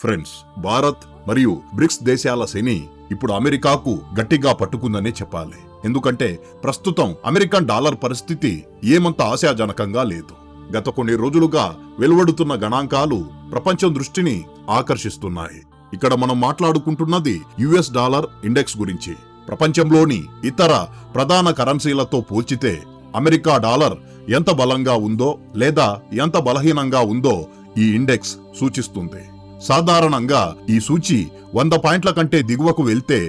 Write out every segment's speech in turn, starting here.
Friends, Bharat మరియు bricks దేశాల శని ఇప్పుడు అమెరికాకు గట్టిగా పట్టుకుందనే చెప్పాలి. ఎందుకంటే ప్రస్తుతం అమెరికన్ డాలర్ పరిస్థితి ఏమంత ఆశాజనకంగా లేదు. గత కొన్ని రోజులుగా వెలువడుతున్న గణాంకాలు ప్రపంచం దృష్టిని ఆకర్షిస్తున్నాయి. ఇక్కడ మనం మాట్లాడుకుంటున్నది యుఎస్ డాలర్ ఇండెక్స్ గురించి. ప్రపంచంలోని ఇతర ప్రధాన కరెన్సీలతో పోల్చితే అమెరికా డాలర్ ఎంత బలంగా ఉందో లేదా ఎంత బలహీనంగా ఉందో ఈ ఇండెక్స్ సూచిస్తుంది. సాధారణంగా ఈ సూచి 100 పాయింట్ల కంటే దిగువకు వెళ్తే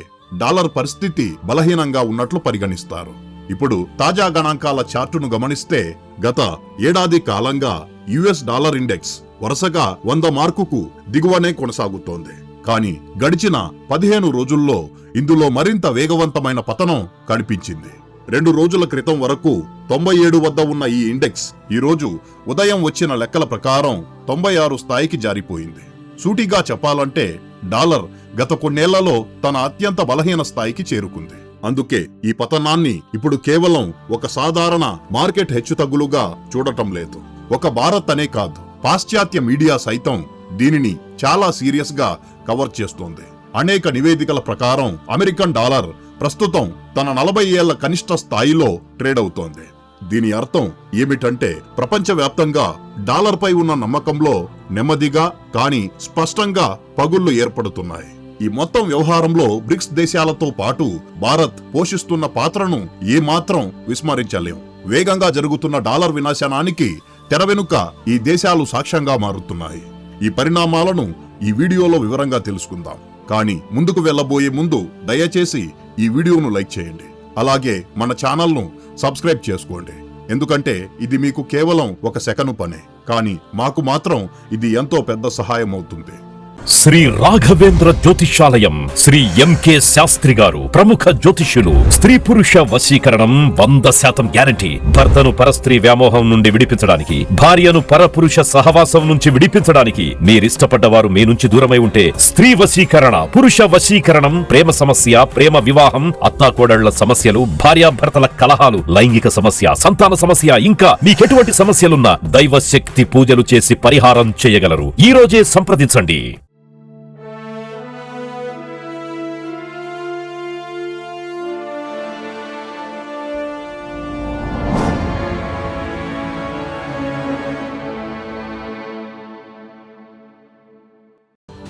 డాలర్ పరిస్థితి బలహీనంగా ఉన్నట్లు పరిగణిస్తారు. ఇప్పుడు తాజా గణాంకాల చార్టును గమనిస్తే గత ఏడాది కాలంగా యుఎస్ డాలర్ ఇండెక్స్ వరుసగా 100 మార్కుకు దిగువనే కొనసాగుతోంది. కానీ గడిచిన 15 రోజుల్లో ఇందులో మరింత వేగవంతమైన పతనం కనిపించింది. 2 రోజుల క్రితం వరకు 97 వద్ద ఉన్న ఈ ఇండెక్స్ ఈరోజు ఉదయం వచ్చిన లెక్కల ప్రకారం 96 స్థాయికి జారిపోయింది. సూటిగా చెప్పాలంటే డాలర్ గత కొన్నేళ్లలో తన అత్యంత బలహీన స్థాయికి చేరుకుంది. అందుకే ఈ పతనాన్ని ఇప్పుడు కేవలం ఒక సాధారణ మార్కెట్ హెచ్చుతగ్గులుగా చూడటం లేదు. ఒక భారత్ అనే కాదు, పాశ్చాత్య మీడియా సైతం దీనిని చాలా సీరియస్ గా కవర్ చేస్తోంది. అనేక నివేదికల ప్రకారం అమెరికన్ డాలర్ ప్రస్తుతం తన 40 ఏళ్ల కనిష్ట స్థాయిలో ట్రేడ్ అవుతోంది. దీని అర్థం ఏమిటంటే ప్రపంచవ్యాప్తంగా డాలర్ పై ఉన్న నమ్మకంలో నెమ్మదిగా కానీ స్పష్టంగా పగుళ్లు ఏర్పడుతున్నాయి. ఈ మొత్తం వ్యవహారంలో బ్రిక్స్ దేశాలతో పాటు భారత్ పోషిస్తున్న పాత్రను ఏమాత్రం విస్మరించలేం. వేగంగా జరుగుతున్న డాలర్ వినాశనానికి తెర వెనుక ఈ దేశాలు సాక్ష్యంగా మారుతున్నాయి. ఈ పరిణామాలను ఈ వీడియోలో వివరంగా తెలుసుకుందాం. కానీ ముందుకు వెళ్లబోయే ముందు దయచేసి ఈ వీడియోను లైక్ చేయండి. అలాగే మన ఛానల్ను సబ్స్క్రైబ్ చేసుకోండి. ఎందుకంటే ఇది మీకు కేవలం 1 సెకను పనే, కానీ మాకు మాత్రం ఇది ఎంతో పెద్ద సహాయం అవుతుంది. శ్రీ రాఘవేంద్ర జ్యోతిషాలయం శ్రీ ఎంకే శాస్త్రి గారు ప్రముఖ జ్యోతిష్యులు. స్త్రీ పురుష వశీకరణం 100% గ్యారంటీ. భర్తను పరస్త్రీ వ్యామోహం నుండి విడిపించడానికి, భార్యను పరపురుష సహవాసం నుంచి విడిపించడానికి, మీరిష్టపడ్డవారు మీ నుంచి దూరమై ఉంటే స్త్రీ వశీకరణ, పురుష వశీకరణం, ప్రేమ సమస్య, ప్రేమ వివాహం, అత్తాకోడళ్ల సమస్యలు, భార్యాభర్తల కలహాలు, లైంగిక సమస్య, సంతాన సమస్య, ఇంకా మీకెటువంటి సమస్యలున్నా దైవ శక్తి పూజలు చేసి పరిహారం చేయగలరు. ఈ రోజే సంప్రదించండి.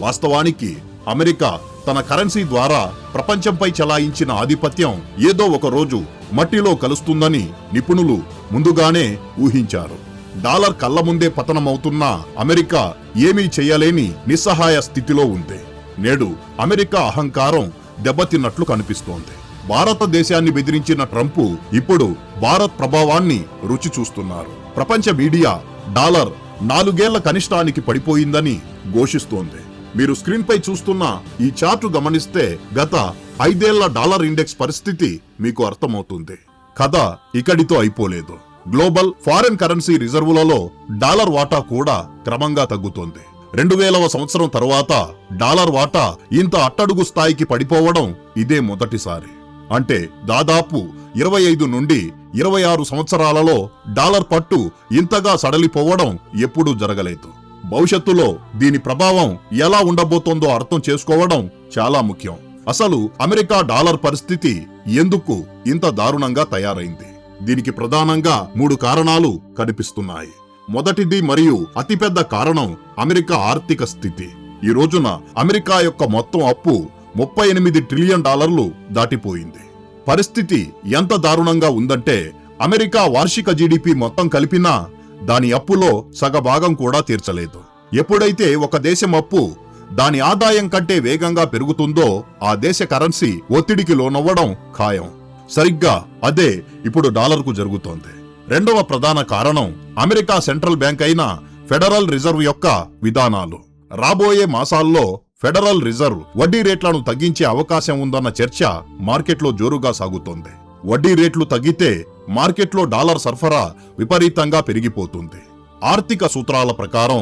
వాస్తవానికి అమెరికా తన కరెన్సీ ద్వారా ప్రపంచంపై చలాయించిన ఆధిపత్యం ఏదో ఒక రోజు మట్టిలో కలుస్తుందని నిపుణులు ముందుగానే ఊహించారు. డాలర్ కళ్ల ముందే పతనమవుతున్న అమెరికా ఏమీ చేయలేని నిస్సహాయ స్థితిలో ఉంది. నేడు అమెరికా అహంకారం దెబ్బతిన్నట్లు కనిపిస్తోంది. భారతదేశాన్ని బెదిరించిన ట్రంప్ ఇప్పుడు భారత్ ప్రభావాన్ని రుచి చూస్తున్నారు. ప్రపంచ మీడియా డాలర్ 4 ఏళ్ల కనిష్టానికి పడిపోయిందని ఘోషిస్తోంది. మీరు స్క్రీన్ పై చూస్తున్న ఈ చార్టు గమనిస్తే గత 5 ఏళ్ల డాలర్ ఇండెక్స్ పరిస్థితి మీకు అర్థమవుతుంది. కథ ఇక్కడితో అయిపోలేదు. గ్లోబల్ ఫారెన్ కరెన్సీ రిజర్వులలో డాలర్ వాటా కూడా క్రమంగా తగ్గుతోంది. 2000వ సంవత్సరం తరువాత డాలర్ వాటా ఇంత అట్టడుగు స్థాయికి పడిపోవడం ఇదే మొదటిసారి. అంటే దాదాపు 25 నుండి 26 సంవత్సరాలలో డాలర్ పట్టు ఇంతగా సడలిపోవడం ఎప్పుడూ జరగలేదు. భవిష్యత్తులో దీని ప్రభావం ఎలా ఉండబోతోందో అర్థం చేసుకోవడం చాలా ముఖ్యం. అసలు అమెరికా డాలర్ పరిస్థితి ఎందుకు ఇంత దారుణంగా తయారైంది? దీనికి ప్రధానంగా 3 కారణాలు కనిపిస్తున్నాయి. మొదటిది మరియు అతిపెద్ద కారణం అమెరికా ఆర్థిక స్థితి. ఈ రోజున అమెరికా యొక్క మొత్తం అప్పు $38 ట్రిలియన్ దాటిపోయింది. పరిస్థితి ఎంత దారుణంగా ఉందంటే అమెరికా వార్షిక జీడిపి మొత్తం కలిపినా దాని అప్పులో సగభాగం కూడా తీర్చలేదు. ఎప్పుడైతే ఒక దేశం అప్పు దాని ఆదాయం కంటే వేగంగా పెరుగుతుందో ఆ దేశ కరెన్సీ ఒత్తిడికి లోనవ్వడం ఖాయం. సరిగ్గా అదే ఇప్పుడు డాలర్కు జరుగుతోంది. రెండవ ప్రధాన కారణం అమెరికా సెంట్రల్ బ్యాంక్ అయిన ఫెడరల్ రిజర్వ్ యొక్క విధానాలు. రాబోయే మాసాల్లో ఫెడరల్ రిజర్వ్ వడ్డీ రేట్లను తగ్గించే అవకాశం ఉందన్న చర్చ మార్కెట్లో జోరుగా సాగుతోంది. వడ్డీ రేట్లు తగ్గితే మార్కెట్లో డాలర్ సరఫరా విపరీతంగా పెరిగిపోతుంది. ఆర్థిక సూత్రాల ప్రకారం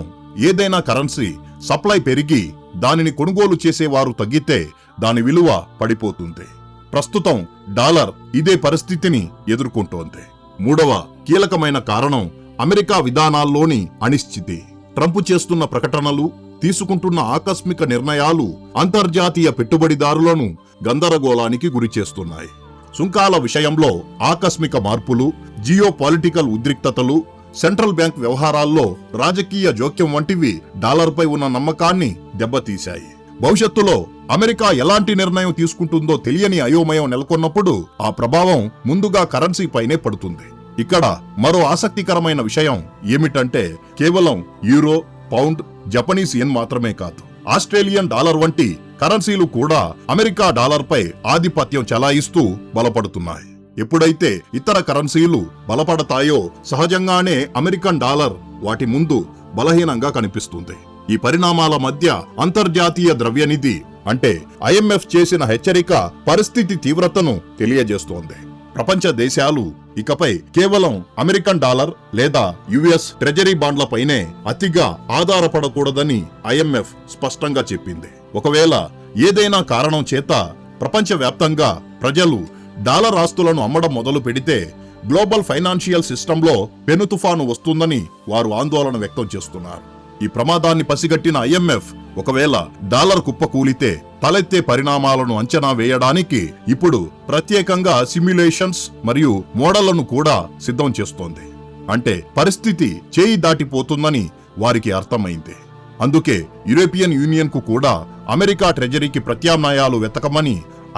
ఏదైనా కరెన్సీ సప్లై పెరిగి దానిని కొనుగోలు చేసేవారు తగ్గితే దాని విలువ పడిపోతుంది. ప్రస్తుతం డాలర్ ఇదే పరిస్థితిని ఎదుర్కొంటోంది. మూడవ కీలకమైన కారణం అమెరికా విధానాల్లోని అనిశ్చితి. ట్రంప్ చేస్తున్న ప్రకటనలు, తీసుకుంటున్న ఆకస్మిక నిర్ణయాలు అంతర్జాతీయ పెట్టుబడిదారులను గందరగోళానికి గురిచేస్తున్నాయి. సుంకాల విషయంలో ఆకస్మిక మార్పులు, జియోపాలిటికల్ ఉద్రిక్తతలు, సెంట్రల్ బ్యాంక్ వ్యవహారాల్లో రాజకీయ జోక్యం వంటివి డాలర్పై ఉన్న నమ్మకాన్ని దెబ్బతీశాయి. భవిష్యత్తులో అమెరికా ఎలాంటి నిర్ణయం తీసుకుంటుందో తెలియని అయోమయం నెలకొన్నప్పుడు ఆ ప్రభావం ముందుగా కరెన్సీపైనే పడుతుంది. ఇక్కడ మరో ఆసక్తికరమైన విషయం ఏమిటంటే కేవలం యూరో, పౌండ్, జపనీస్ యెన్ మాత్రమే కాదు, ఆస్ట్రేలియన్ డాలర్ వంటి కరెన్సీలు కూడా అమెరికా డాలర్పై ఆధిపత్యం చెలాయిస్తూ బలపడుతున్నాయి. ఎప్పుడైతే ఇతర కరెన్సీలు బలపడతాయో సహజంగానే అమెరికన్ డాలర్ వాటి ముందు బలహీనంగా కనిపిస్తుంది. ఈ పరిణామాల మధ్య అంతర్జాతీయ ద్రవ్యనిధి అంటే IMF చేసిన హెచ్చరిక పరిస్థితి తీవ్రతను తెలియజేస్తోంది. ప్రపంచ దేశాలు ఇకపై కేవలం అమెరికన్ డాలర్ లేదా US ట్రెజరీ బాండ్లపైనే అతిగా ఆధారపడకూడదని IMF స్పష్టంగా చెప్పింది. ఒకవేళ ఏదైనా కారణం చేత ప్రపంచవ్యాప్తంగా ప్రజలు డాలర్ ఆస్తులను అమ్మడం మొదలు పెడితే గ్లోబల్ ఫైనాన్షియల్ సిస్టంలో పెను తుఫాను వస్తుందని వారు ఆందోళన వ్యక్తం చేస్తున్నారు. ఈ ప్రమాదాన్ని పసిగట్టిన IMF ఒకవేళ డాలర్ కుప్పకూలితే తలెత్తే పరిణామాలను అంచనా వేయడానికి ఇప్పుడు ప్రత్యేకంగా సిమ్యులేషన్స్ మరియు మోడళ్లను కూడా సిద్ధం చేస్తోంది. అంటే పరిస్థితి చేయి దాటిపోతుందని వారికి అర్థమైంది. అందుకే యూరోపియన్ యూనియన్ కు కూడా అమెరికా ట్రెజరీకి ప్రత్యామ్నాయాలు వెతకమని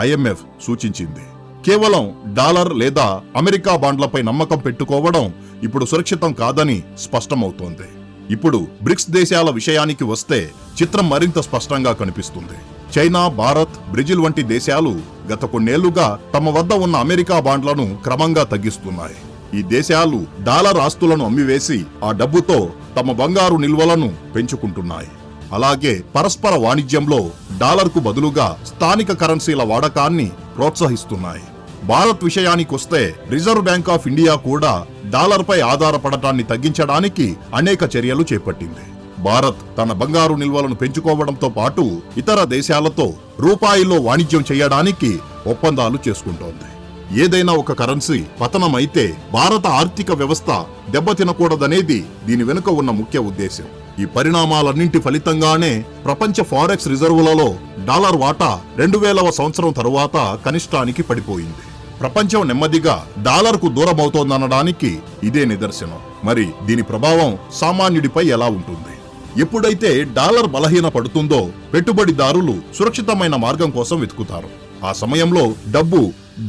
IMF సూచించింది. కేవలం డాలర్ లేదా అమెరికా బాండ్లపై నమ్మకం పెట్టుకోవడం ఇప్పుడు సురక్షితం కాదని స్పష్టమవుతోంది. ఇప్పుడు బ్రిక్స్ దేశాల విషయానికి వస్తే చిత్రం మరింత స్పష్టంగా కనిపిస్తుంది. చైనా, భారత్, బ్రెజిల్ వంటి దేశాలు గత కొన్నేళ్లుగా తమ వద్ద ఉన్న అమెరికా బాండ్లను క్రమంగా తగ్గిస్తున్నాయి. ఈ దేశాలు డాలర్ ఆస్తులను అమ్మివేసి ఆ డబ్బుతో తమ బంగారు నిల్వలను పెంచుకుంటున్నాయి. అలాగే పరస్పర వాణిజ్యంలో డాలర్కు బదులుగా స్థానిక కరెన్సీల వాడకాన్ని ప్రోత్సహిస్తున్నాయి. భారత్ విషయానికొస్తే రిజర్వ్ బ్యాంక్ ఆఫ్ ఇండియా కూడా డాలర్పై ఆధారపడటాన్ని తగ్గించడానికి అనేక చర్యలు చేపట్టింది. భారత్ తన బంగారు నిల్వలను పెంచుకోవడంతో పాటు ఇతర దేశాలతో రూపాయిలో వాణిజ్యం చేయడానికి ఒప్పందాలు చేసుకుంటోంది. ఏదైనా ఒక కరెన్సీ పతనమైతే భారత ఆర్థిక వ్యవస్థ దెబ్బతినకూడదనేది దీని వెనుక ఉన్న ముఖ్య ఉద్దేశం. ఈ పరిణామాలన్నింటి ఫలితంగానే ప్రపంచ ఫారెక్స్ రిజర్వులలో డాలర్ వాటా 2000వ సంవత్సరం తరువాత కనిష్టానికి పడిపోయింది. ప్రపంచం నెమ్మదిగా డాలర్కు దూరమవుతోందనడానికి ఇదే నిదర్శనం. మరి దీని ప్రభావం సామాన్యుడిపై ఎలా ఉంటుంది? ఎప్పుడైతే డాలర్ బలహీన పడుతుందో పెట్టుబడిదారులు సురక్షితమైన మార్గం కోసం వెతుకుతారు. ఆ సమయంలో డబ్బు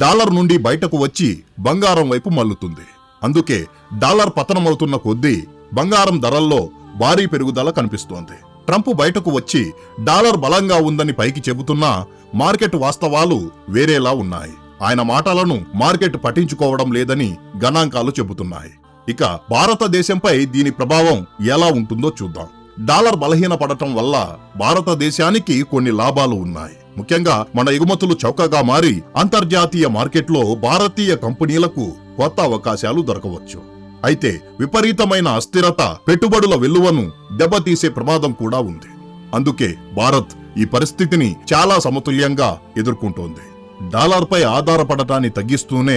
డాలర్ నుండి బయటకు వచ్చి బంగారం వైపు మల్లుతుంది. అందుకే డాలర్ పతనమవుతున్న కొద్దీ బంగారం ధరల్లో భారీ పెరుగుదల కనిపిస్తోంది. ట్రంప్ బయటకు వచ్చి డాలర్ బలంగా ఉందని పైకి చెబుతున్నా మార్కెట్ వాస్తవాలు వేరేలా ఉన్నాయి. ఆయన మాటలను మార్కెట్ పట్టించుకోవడం లేదని గణాంకాలు చెబుతున్నాయి. ఇక భారతదేశంపై దీని ప్రభావం ఎలా ఉంటుందో చూద్దాం. డాలర్ బలహీన పడటం వల్ల భారతదేశానికి కొన్ని లాభాలు ఉన్నాయి. ముఖ్యంగా మన ఎగుమతులు చౌకగా మారి అంతర్జాతీయ మార్కెట్లో భారతీయ కంపెనీలకు కొత్త అవకాశాలు దొరకవచ్చు. అయితే విపరీతమైన అస్థిరత పెట్టుబడుల విలువను దెబ్బతీసే ప్రమాదం కూడా ఉంది. అందుకే భారత్ ఈ పరిస్థితిని చాలా సమతుల్యంగా ఎదుర్కొంటోంది. డాలర్పై ఆధారపడటాన్ని తగ్గిస్తూనే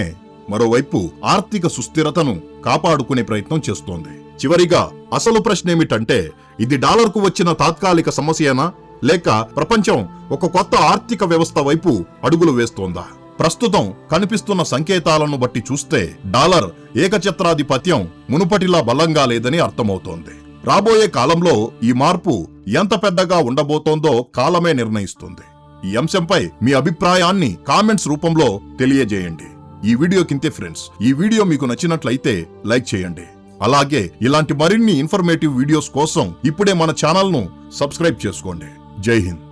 మరోవైపు ఆర్థిక సుస్థిరతను కాపాడుకునే ప్రయత్నం చేస్తోంది. చివరిగా అసలు ప్రశ్నేమిటంటే, ఇది డాలర్కు వచ్చిన తాత్కాలిక సమస్యనా, లేక ప్రపంచం ఒక కొత్త ఆర్థిక వ్యవస్థ వైపు అడుగులు వేస్తోందా? ప్రస్తుతం కనిపిస్తున్న సంకేతాలను బట్టి చూస్తే డాలర్ ఏకఛత్రాధిపత్యం మునుపటిలా బలంగా లేదని అర్థమవుతోంది. రాబోయే కాలంలో ఈ మార్పు ఎంత పెద్దగా ఉండబోతోందో కాలమే నిర్ణయిస్తుంది. ఈ అంశంపై మీ అభిప్రాయాన్ని కామెంట్స్ రూపంలో తెలియజేయండి. ఈ వీడియో కింతే ఫ్రెండ్స్, ఈ వీడియో మీకు నచ్చినట్లయితే లైక్ చేయండి. అలాగే ఇలాంటి మరిన్ని ఇన్ఫర్మేటివ్ వీడియోస్ కోసం ఇప్పుడే మన ఛానల్ను సబ్స్క్రైబ్ చేసుకోండి. జై హింద్.